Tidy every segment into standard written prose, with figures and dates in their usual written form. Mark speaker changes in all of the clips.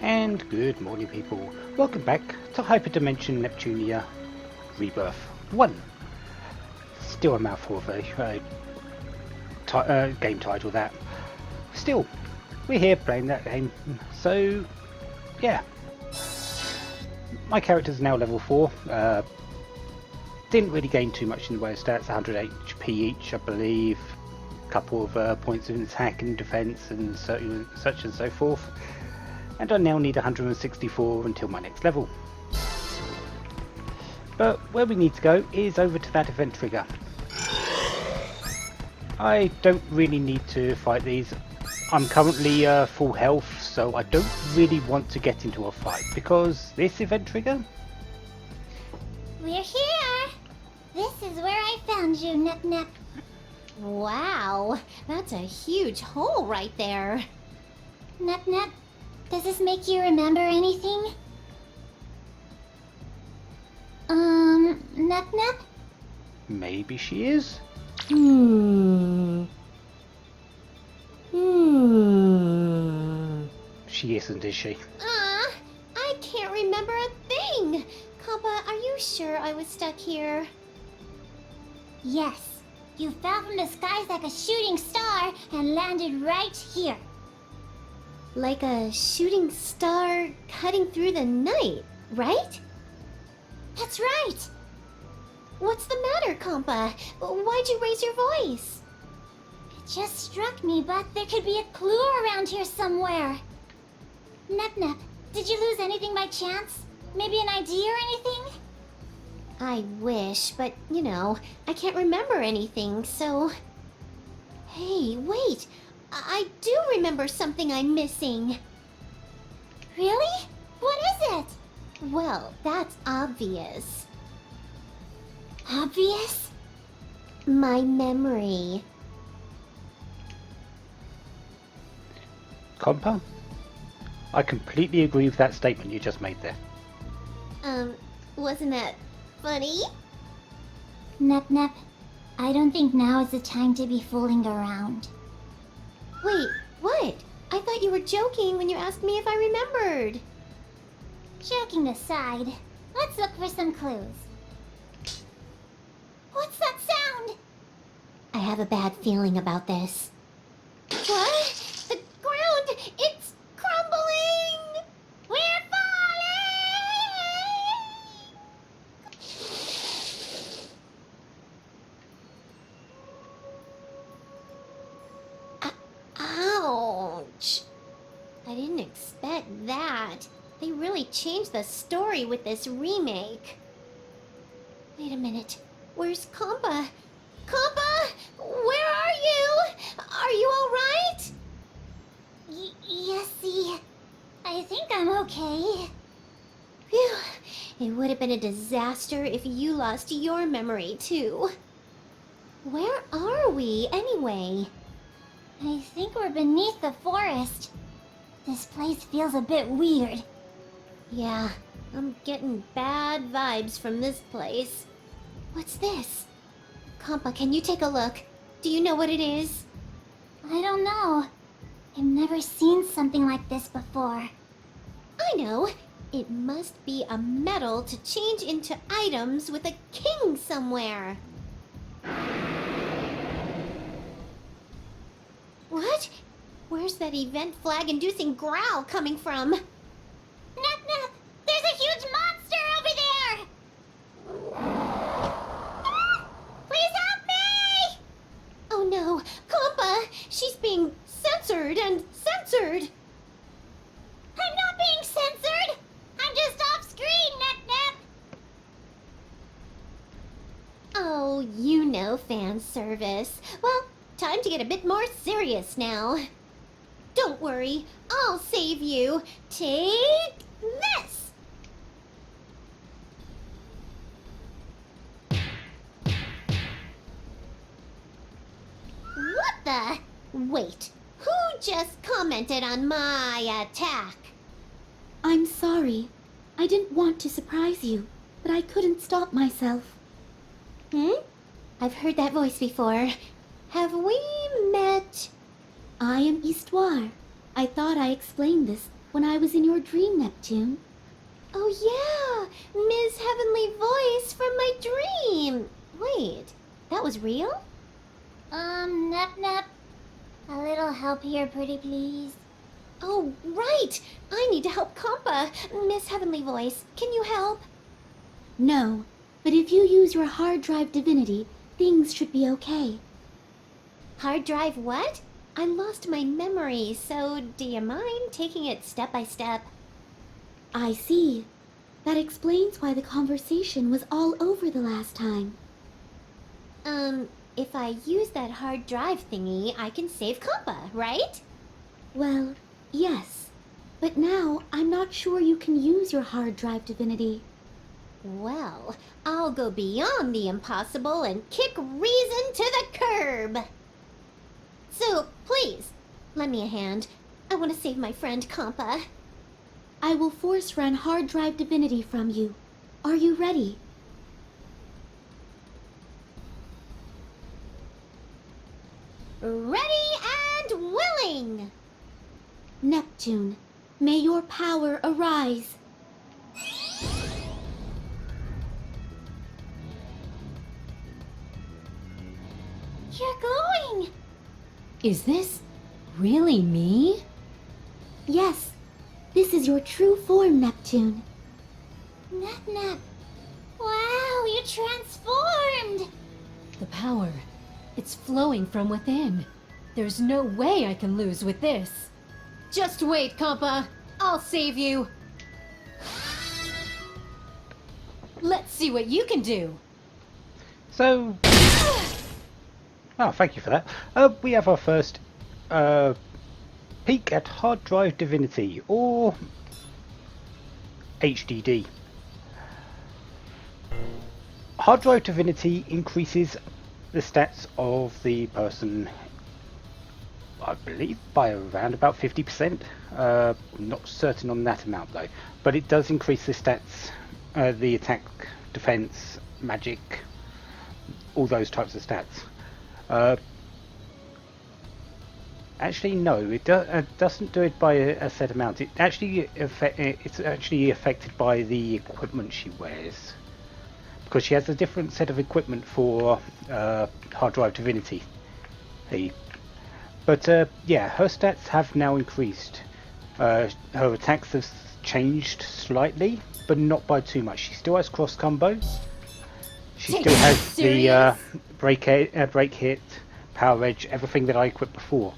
Speaker 1: And good morning, people. Welcome back to HyperDimension Neptunia Rebirth 1. Still a mouthful of a game title, that. Still, we're here playing that game. So, yeah. My character's now level 4. Didn't really gain too much in the way of stats, 100 HP each, I believe. A couple of points of attack and defense and such and so forth. And I now need 164 until my next level. But where we need to go is over to that event trigger. I don't really need to fight these. I'm currently full health, so I don't really want to get into a fight, because this event trigger...
Speaker 2: We're here! This is where I found you, Nep Nep.
Speaker 3: Wow, that's a huge hole right there.
Speaker 2: Nep Nep, does this make you remember anything? Nep Nep?
Speaker 1: Maybe she is? She isn't, is she?
Speaker 3: I can't remember a thing. Kappa, are you sure I was stuck here?
Speaker 2: Yes. You fell from the skies like a shooting star and landed right here.
Speaker 3: Like a shooting star cutting through the night, right?
Speaker 2: That's right!
Speaker 3: What's the matter, Kampa? Why'd you raise your voice?
Speaker 2: It just struck me, but there could be a clue around here somewhere. Nep Nep, did you lose anything by chance? Maybe an idea or anything?
Speaker 3: I wish, but, you know, I can't remember anything, so... Hey, wait! I do remember something I'm missing.
Speaker 2: Really? What is it?
Speaker 3: Well, that's obvious.
Speaker 2: Obvious?
Speaker 3: My memory.
Speaker 1: Compa? I completely agree with that statement you just made there.
Speaker 3: Wasn't that funny?
Speaker 2: Nep Nep, I don't think now is the time to be fooling around.
Speaker 3: Wait, what? I thought you were joking when you asked me if I remembered.
Speaker 2: Joking aside, let's look for some clues. What's that sound?
Speaker 3: I have a bad feeling about this. What? The ground! It's crumbling!
Speaker 2: We're falling!
Speaker 3: Ouch! I didn't expect that. They really changed the story with this remake. Wait a minute. Where's Kampa? Kampa! Where are you? Are you alright?
Speaker 2: Yes, see. I think I'm okay.
Speaker 3: Phew. It would have been a disaster if you lost your memory, too. Where are we, anyway?
Speaker 2: I think we're beneath the forest. This place feels a bit weird.
Speaker 3: Yeah, I'm getting bad vibes from this place. What's this? Kampa, can you take a look? Do you know what it is?
Speaker 2: I don't know. I've never seen something like this before.
Speaker 3: I know. It must be a medal to change into items with a king somewhere. What? Where's that event flag-inducing growl coming from?
Speaker 2: Nep Nep! There's a huge monster over there! Please help me!
Speaker 3: Oh no, Kampa! She's being censored and censored!
Speaker 2: I'm not being censored! I'm just off screen, Nep Nep!
Speaker 3: Oh, you know fan service. Well, time to get a bit more serious now. Don't worry, I'll save you. Take this! What the? Wait, who just commented on my attack?
Speaker 4: I'm sorry. I didn't want to surprise you, but I couldn't stop myself.
Speaker 3: I've heard that voice before. Have we met?
Speaker 4: I am Histoire. I thought I explained this when I was in your dream, Neptune.
Speaker 3: Oh yeah, Ms. Heavenly Voice from my dream. Wait, that was real?
Speaker 2: Nep Nep. A little help here, pretty please.
Speaker 3: Oh, right! I need to help Compa. Miss Heavenly Voice, can you help?
Speaker 4: No, but if you use your hard drive divinity, things should be okay.
Speaker 3: Hard drive what? I lost my memory, so do you mind taking it step by step?
Speaker 4: I see. That explains why the conversation was all over the last time.
Speaker 3: If I use that hard drive thingy, I can save Compa, right?
Speaker 4: Well, yes. But now, I'm not sure you can use your hard drive divinity.
Speaker 3: Well, I'll go beyond the impossible and kick reason to the curb. So, please, lend me a hand. I want to save my friend Compa.
Speaker 4: I will force run hard drive divinity from you. Are you ready?
Speaker 3: Ready and willing!
Speaker 4: Neptune, may your power arise.
Speaker 2: You're glowing!
Speaker 5: Is this really me?
Speaker 4: Yes, this is your true form, Neptune.
Speaker 2: Nep Nep. Wow, you transformed!
Speaker 5: The power. It's flowing from within. There's no way I can lose with this. Just wait, Compa. I'll save you. Let's see what you can do.
Speaker 1: So, oh, thank you for that. We have our first peek at hard drive divinity, or HDD. Hard drive divinity increases the stats of the person, I believe, by around about 50%. Not certain on that amount though, but it does increase the stats, the attack, defense, magic, all those types of stats. Actually, no, it doesn't do it by a set amount. It's actually affected by the equipment she wears, because she has a different set of equipment for hard drive divinity. But yeah, her stats have now increased. Her attacks have changed slightly, but not by too much. She still has cross combo. She still has the break hit, power edge, everything that I equipped before.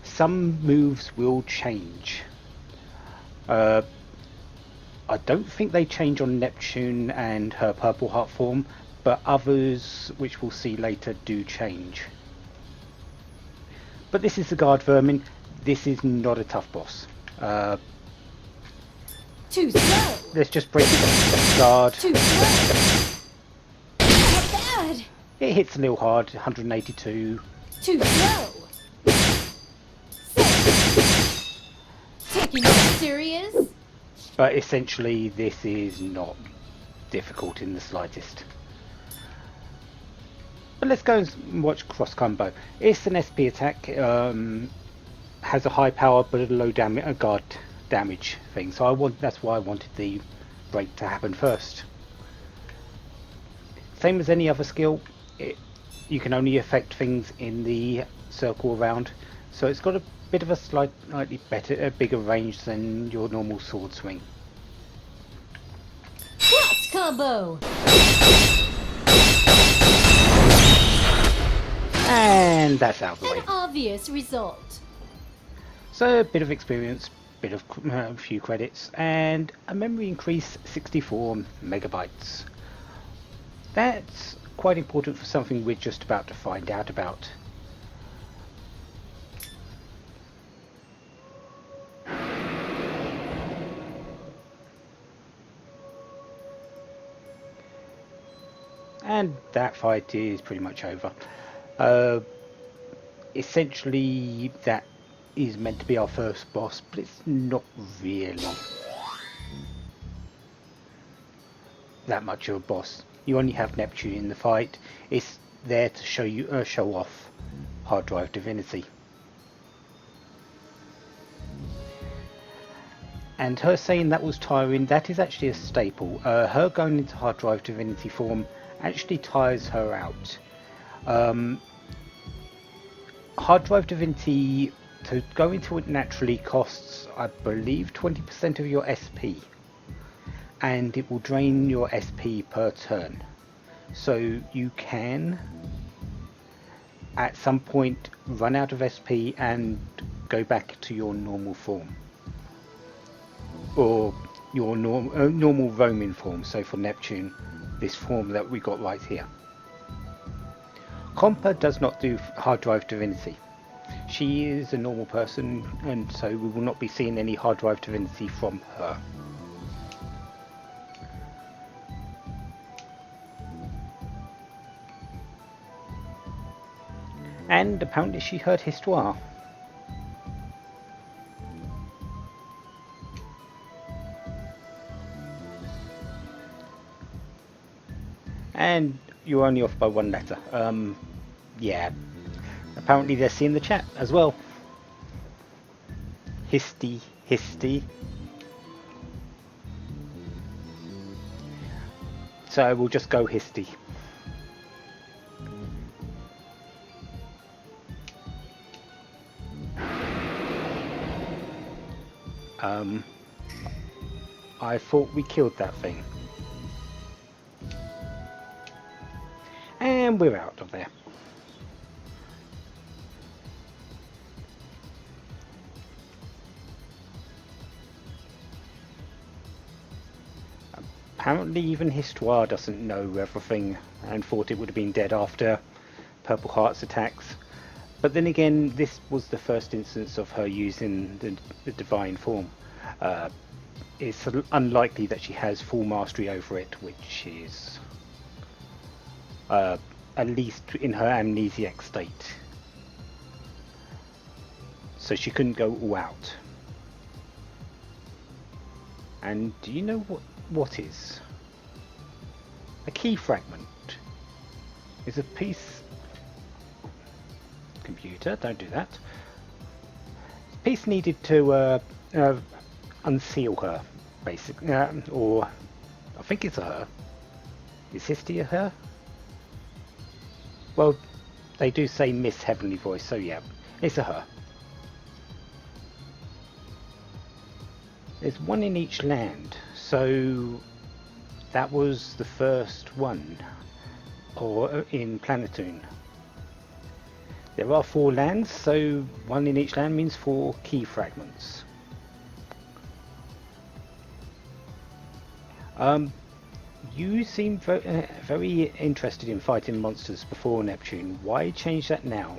Speaker 1: Some moves will change. I don't think they change on Neptune and her purple heart form, but others, which we'll see later, do change. But this is the guard vermin. This is not a tough boss.
Speaker 5: Too slow.
Speaker 1: Let's just break the guard.
Speaker 5: Too slow. Not bad.
Speaker 1: It hits a little hard, 182.
Speaker 5: Too slow. Six. Taking it serious?
Speaker 1: But essentially, this is not difficult in the slightest. But let's go and watch cross combo. It's an SP attack. Has a high power but a low guard damage thing. So that's why I wanted the break to happen first. Same as any other skill, you can only affect things in the circle around. So it's got a bit of a slightly bigger range than your normal sword swing.
Speaker 5: Cross combo.
Speaker 1: And that's out of the way.
Speaker 5: An obvious result.
Speaker 1: So a bit of experience, bit of a few credits, and a memory increase 64 megabytes. That's quite important for something we're just about to find out about. And that fight is pretty much over. Essentially, that is meant to be our first boss, but it's not really that much of a boss. You only have Neptune in the fight. It's there to show off hard drive divinity. And her saying that was tiring, that is actually a staple. Her going into hard drive divinity form actually tires her out. Hard drive divinity, to go into it naturally, costs, I believe, 20% of your SP. And it will drain your SP per turn. So you can, at some point, run out of SP and go back to your normal form. Or your normal roaming form, so for Neptune, this form that we got right here. Compa does not do hard drive divinity. She is a normal person, and so we will not be seeing any hard drive divinity from her. And apparently she heard Histoire. And you're only off by one letter. Yeah. Apparently they're seeing the chat as well. Histy. So we'll just go Histy. I thought we killed that thing. And we're out of there. Apparently even Histoire doesn't know everything and thought it would have been dead after Purple Heart's attacks. But then again, this was the first instance of her using the divine form. It's unlikely that she has full mastery over it, which is at least in her amnesiac state. So she couldn't go all out. And do you know what is? A key fragment is a piece... Computer, don't do that. It's a piece needed to unseal her, basically, or I think it's a her. Is Histy a her? Well, they do say Miss Heavenly Voice, so yeah, it's a her. There's one in each land, so that was the first one, or in Planetoon. There are 4 lands, so one in each land means 4 key fragments. You seem very interested in fighting monsters before Neptune. Why change that now?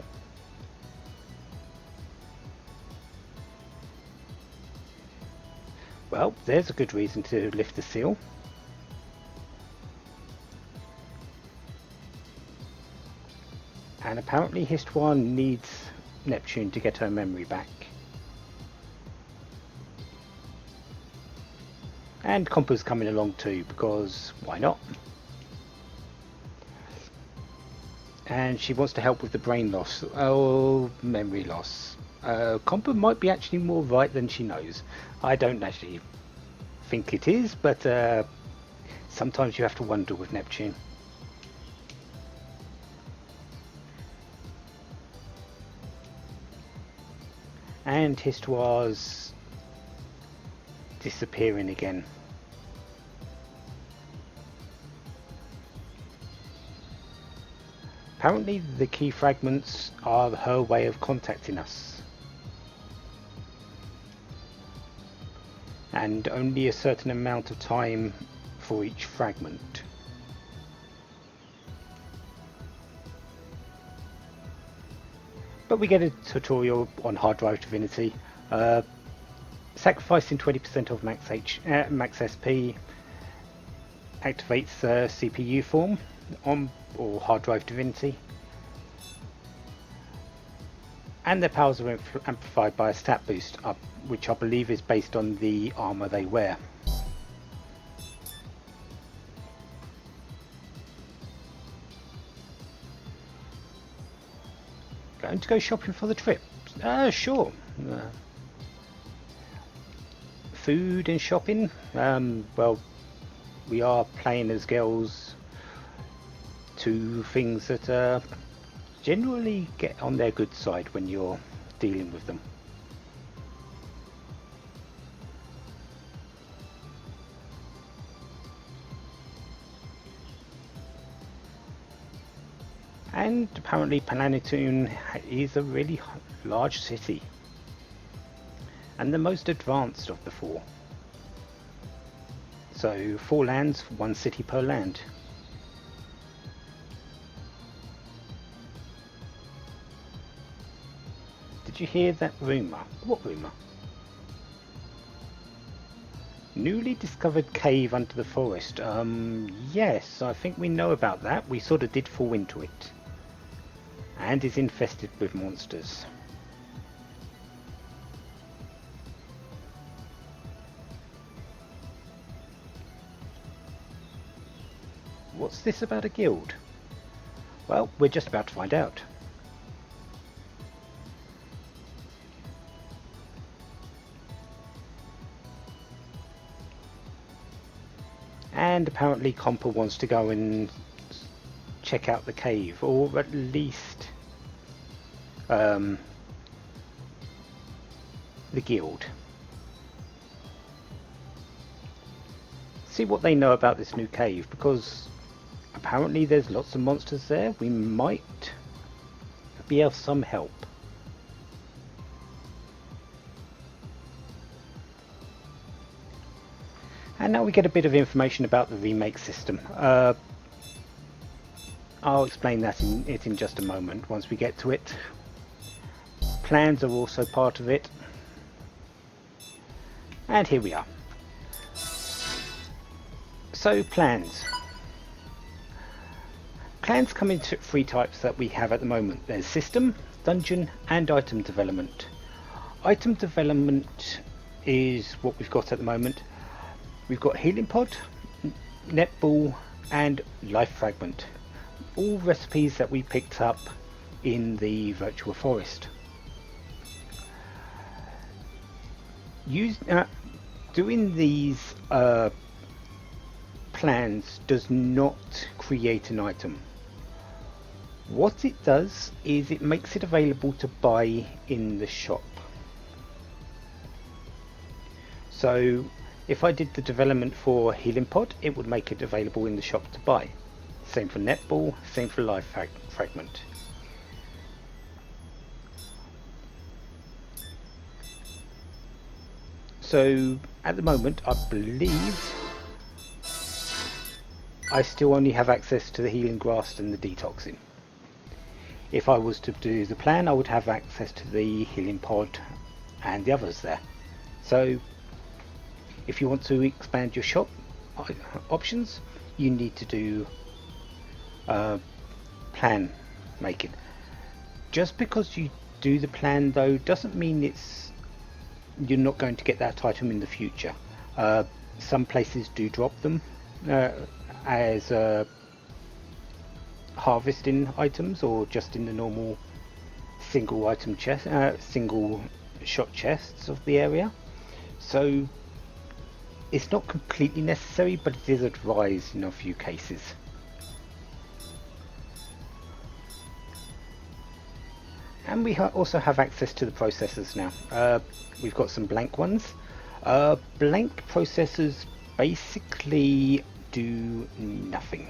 Speaker 1: Well, there's a good reason to lift the seal. And apparently Histoire needs Neptune to get her memory back. And Compa's coming along too, because why not? And she wants to help with the brain loss, or memory loss. Compa might be actually more right than she knows. I don't actually think it is, but sometimes you have to wonder with Neptune. And Histoire's disappearing again. Apparently the key fragments are her way of contacting us. And only a certain amount of time for each fragment. But we get a tutorial on hard drive divinity. Sacrificing 20% of max SP activates CPU form or hard drive divinity, and their powers are amplified by a stat boost up, which I believe is based on the armor they wear. Going to go shopping for the trip? Sure. food and shopping, well, we are playing as girls to things that generally get on their good side when you're dealing with them. And apparently Planetoon is a really large city, and the most advanced of the four. So 4 lands, 1 city per land. Did you hear that rumour? What rumour? Newly discovered cave under the forest. Yes, I think we know about that. We sort of did fall into it. And is infested with monsters. What's this about a guild? Well, we're just about to find out. And apparently Compa wants to go and check out the cave, or at least the guild. See what they know about this new cave, because apparently there's lots of monsters there. We might be of some help. And now we get a bit of information about the remake system. I'll explain that in just a moment once we get to it. Plans are also part of it. And here we are. So plans. Plans come into 3 types that we have at the moment. There's system, dungeon and item development. Item development is what we've got at the moment. We've got healing pod, netball and life fragment. All recipes that we picked up in the virtual forest. Doing these plans does not create an item. What it does is it makes it available to buy in the shop. So if I did the development for healing pod, it would make it available in the shop to buy. Same for netball, same for life fragment. So at the moment, I believe I still only have access to the healing grass and the detoxing. If I was to do the plan, I would have access to the healing pod and the others there. So if you want to expand your shop options, you need to do plan making. Just because you do the plan though doesn't mean you're not going to get that item in the future. Some places do drop them as harvesting items, or just in the normal single item chest, single shot chests of the area. So it's not completely necessary, but it is advised in a few cases. And we also have access to the processors now. We've got some blank ones. Blank processors basically do nothing.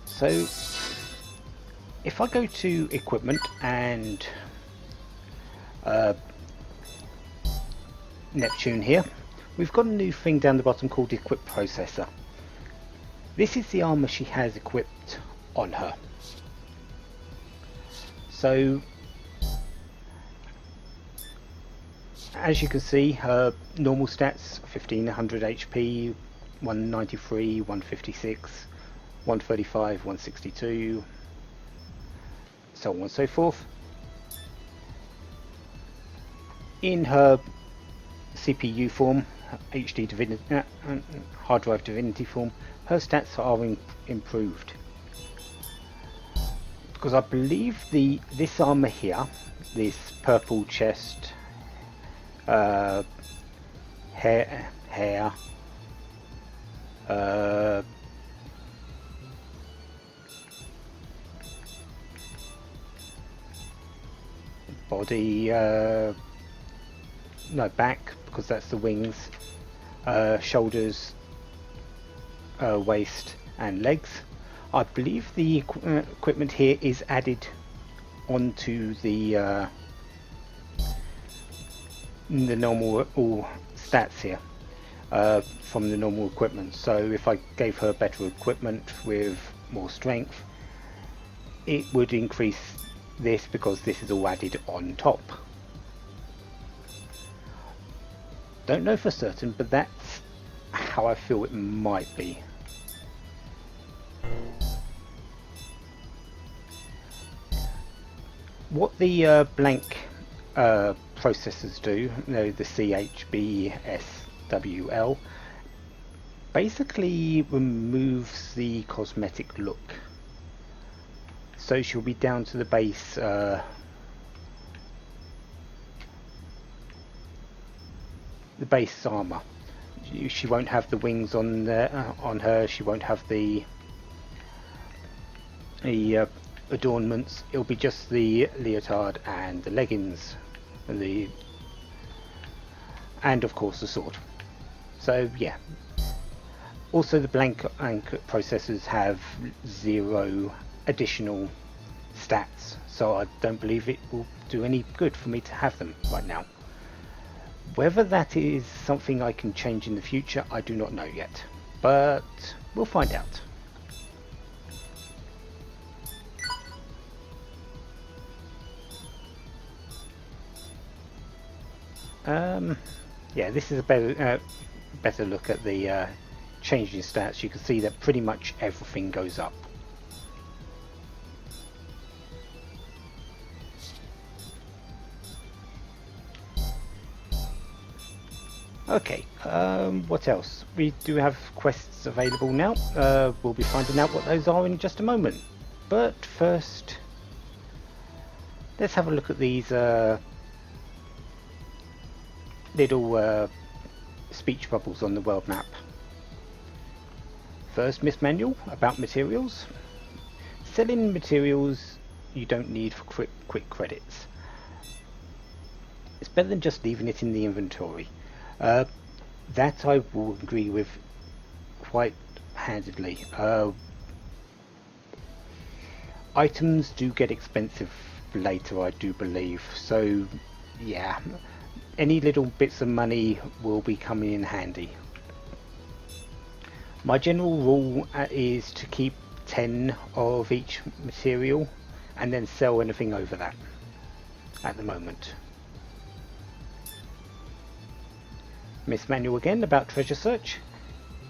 Speaker 1: So if I go to equipment and Neptune here, we've got a new thing down the bottom called equip processor. This is the armor she has equipped on her. So as you can see, her normal stats: 1500 HP, 193, 156, 135, 162, so on and so forth. In her CPU form, HD Divinity, hard drive Divinity form, her stats are improved. because I believe this armor here, this purple chest, hair, body, no, back, because that's the wings, shoulders, waist and legs. I believe the equipment here is added onto the normal all stats here from the normal equipment. So if I gave her better equipment with more strength, it would increase this because this is all added on top. Don't know for certain, but that's how I feel it might be. What the blank processors do, you know, the CHBSWL, basically removes the cosmetic look. So she'll be down to the base armor. She won't have the wings on there on her. She won't have the adornments. It'll be just the leotard and the leggings, and of course the sword. So yeah. Also, the blank processors have 0 additional stats, so I don't believe it will do any good for me to have them right now. Whether that is something I can change in the future, I do not know yet, but we'll find out. Yeah, this is a better look at the changing stats. You can see that pretty much everything goes up. Okay, what else? We do have quests available now. We'll be finding out what those are in just a moment. But first, let's have a look at these little speech bubbles on the world map. First, Miss Manual about materials. Selling materials you don't need for quick credits. It's better than just leaving it in the inventory. That I will agree with quite handedly. Items do get expensive later, I do believe. So yeah, any little bits of money will be coming in handy. My general rule is to keep 10 of each material and then sell anything over that at the moment. Miss Manual again about treasure search.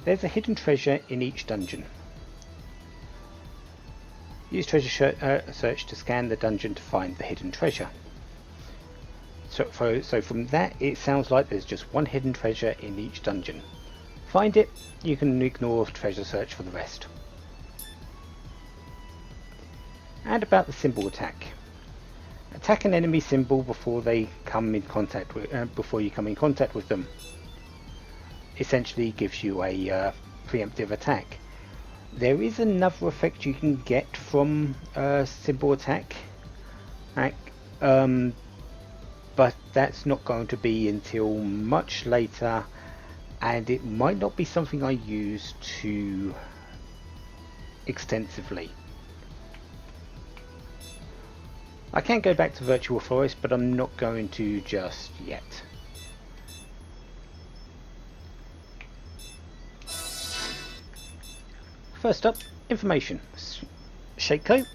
Speaker 1: There's a hidden treasure in each dungeon. Use treasure search to scan the dungeon to find the hidden treasure. So from that, it sounds like there's just one hidden treasure in each dungeon. Find it, you can ignore treasure search for the rest. And about the symbol attack. Attack an enemy symbol before they come in contact with before you come in contact with them. Essentially gives you a preemptive attack. There is another effect you can get from symbol attack, but that's not going to be until much later, and it might not be something I use too extensively. I can go back to Virtual Forest, but I'm not going to just yet. First up, information. Shaco.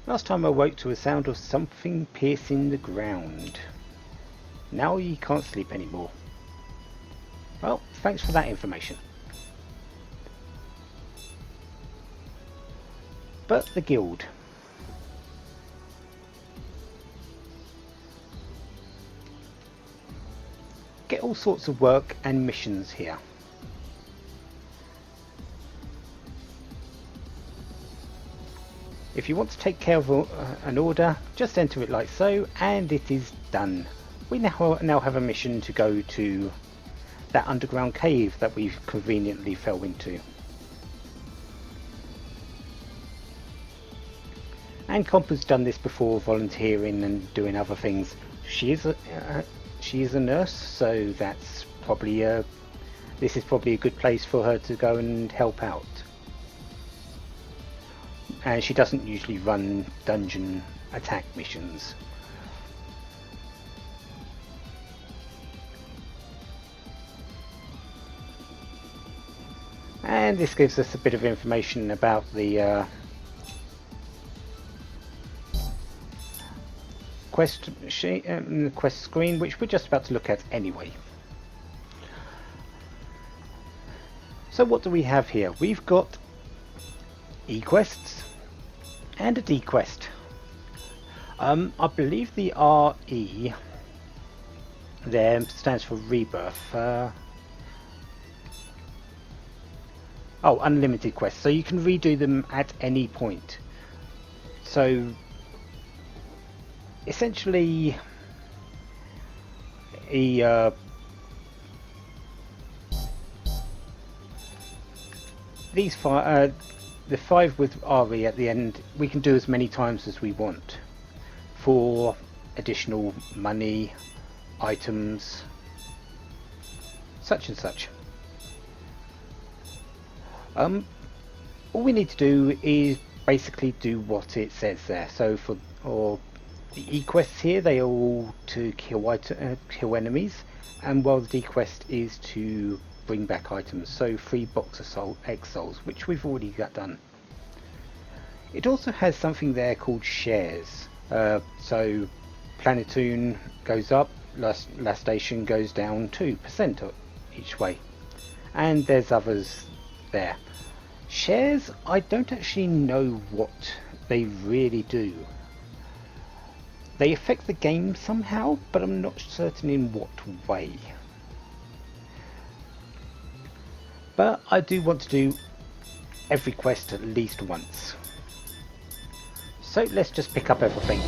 Speaker 1: Last time I woke to a sound of something piercing the ground. Now you can't sleep anymore. Well, thanks for that information. But the guild. Get all sorts of work and missions here. If you want to take care of an order, just enter it like so, and it is done. We now have a mission to go to that underground cave that we conveniently fell into. And Compa's done this before, volunteering and doing other things. She is a nurse, so that's probably this is probably a good place for her to go and help out. And she doesn't usually run dungeon attack missions. And this gives us a bit of information about the quest screen, which we're just about to look at anyway. So what do we have here? We've got E-quests and a D-quest. I believe the RE there stands for rebirth. Oh, unlimited quests, so you can redo them at any point. So essentially the 5 with RE at the end, we can do as many times as we want for additional money, items, such and such. All we need to do is basically do what it says there. So for the E-quests here, they are all to kill enemies, and while the D-quest is to bring back items. So 3 box of egg souls, which we've already got done. It also has something there called shares. So Planetoon goes up, last station goes down 2% each way, and there's others there. Shares, I don't actually know what they really do. They affect the game somehow, but I'm not certain in what way. But I do want to do every quest at least once. So let's just pick up everything.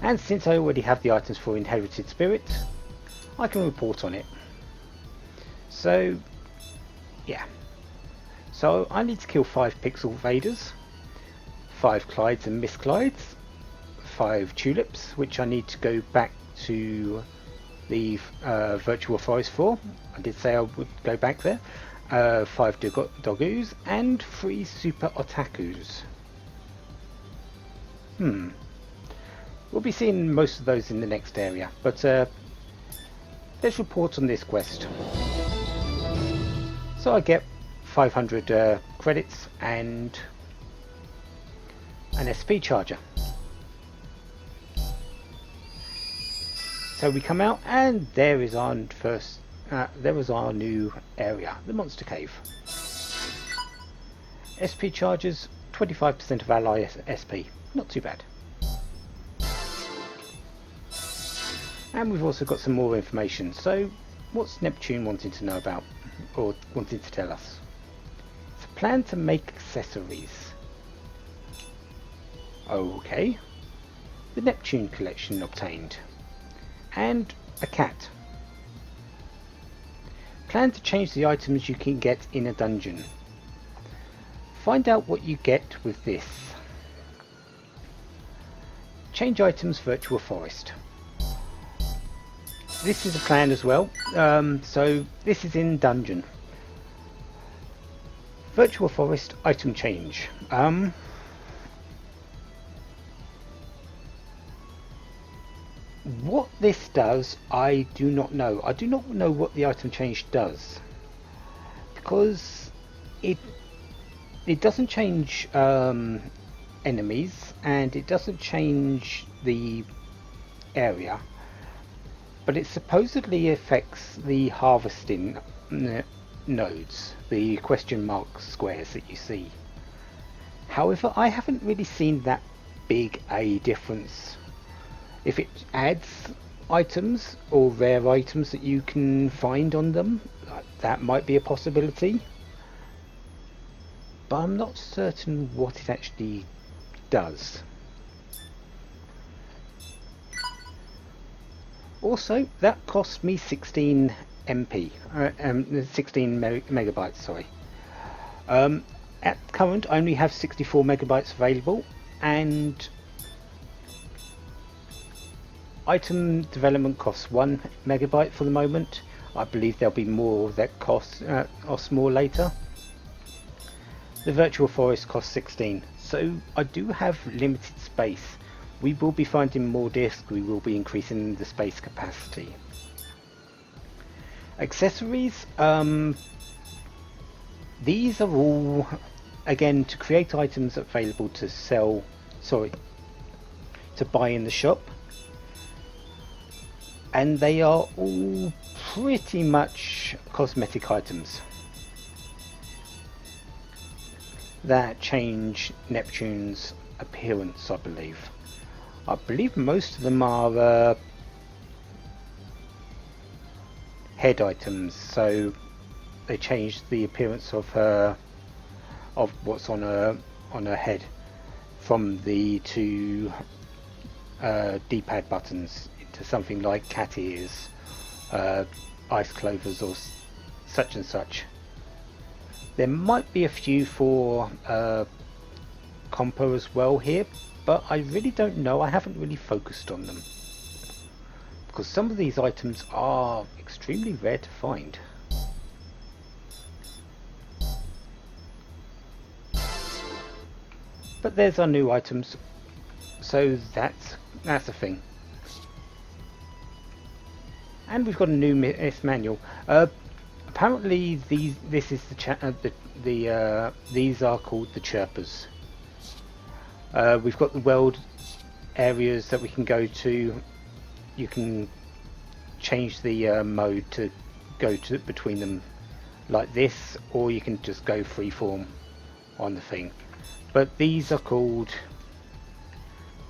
Speaker 1: And since I already have the items for Inherited Spirit, I can report on it. So, yeah. So I need to kill 5 Pixel Vaders, 5 Clydes and Miss Clydes, 5 Tulips, which I need to go back to the Virtual Forest for. I did say I would go back there. 5 Dogoos and 3 Super Otakus. We'll be seeing most of those in the next area, but let's report on this quest. So I get 500 credits and an SP charger. So we come out, and there is our first. There was our new area, the Monster Cave. SP charges 25% of ally SP. Not too bad. And we've also got some more information. So, what's Neptune wanting to know about, or wanting to tell us? It's a plan to make accessories. Okay. The Neptune collection obtained. And a cat. Plan to change the items you can get in a dungeon. Find out what you get with this. Change items Virtual Forest. This is a plan as well. So this is in dungeon. Virtual Forest item change. What this does, I do not know. I do not know what the item change does, because it doesn't change enemies, and it doesn't change the area, but it supposedly affects the harvesting nodes, the question mark squares that you see. However, I haven't really seen that big a difference. If it adds items or rare items that you can find on them, that might be a possibility. but I'm not certain what it actually does. Also, that cost me 16 MP, 16 megabytes, sorry. At current, I only have 64 megabytes available, and item development costs 1 megabyte for the moment. I believe there'll be more that costs more later. The virtual forest costs 16, so I do have limited space. We will be finding more disks, we will be increasing the space capacity. Accessories, these are all, again, to create items available to to buy in the shop. And they are all pretty much cosmetic items that change Neptune's appearance, I believe. I believe most of them are head items, so they change the appearance of what's on her head from the two D-pad buttons into something like cat ears, ice clovers, or such and such. There might be a few for compo as well here, but I really don't know. I haven't really focused on them, because some of these items are extremely rare to find. But there's our new items, so that's a thing. And we've got a new manual. Apparently these are called the chirpers. We've got the world areas that we can go to. You can change the mode to go to between them like this, or you can just go freeform on the thing. But these are called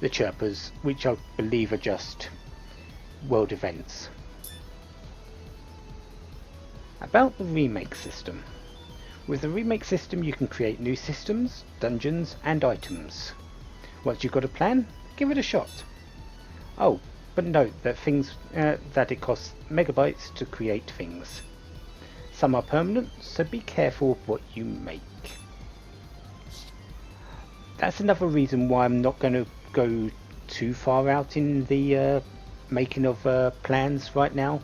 Speaker 1: the chirpers, which I believe are just world events. About the remake system. With the remake system you can create new systems, dungeons and items. Once you've got a plan, give it a shot. Oh, but note that that it costs megabytes to create things. Some are permanent, so be careful of what you make. That's another reason why I'm not going to go too far out in the making of plans right now.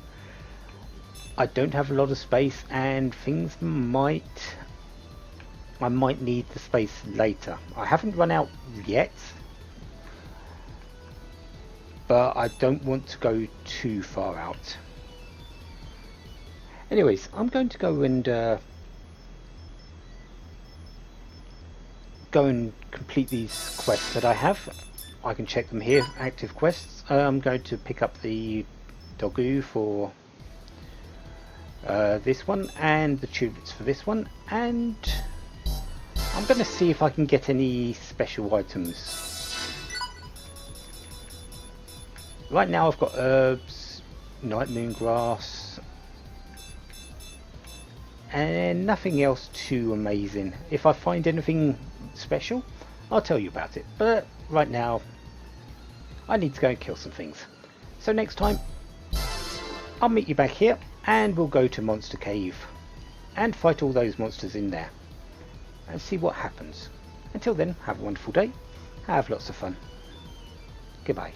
Speaker 1: I don't have a lot of space, and I might need the space later. I haven't run out yet, but I don't want to go too far out. Anyways, I'm going to go and complete these quests that I have. I can check them here, active quests. I'm going to pick up the Dogu for this one, and the tulips for this one, and I'm going to see if I can get any special items. Right now I've got herbs, night moon grass, and nothing else too amazing. If I find anything special, I'll tell you about it, but right now I need to go and kill some things. So next time I'll meet you back here, and we'll go to Monster Cave and fight all those monsters in there and see what happens. Until then, have a wonderful day, have lots of fun. Goodbye.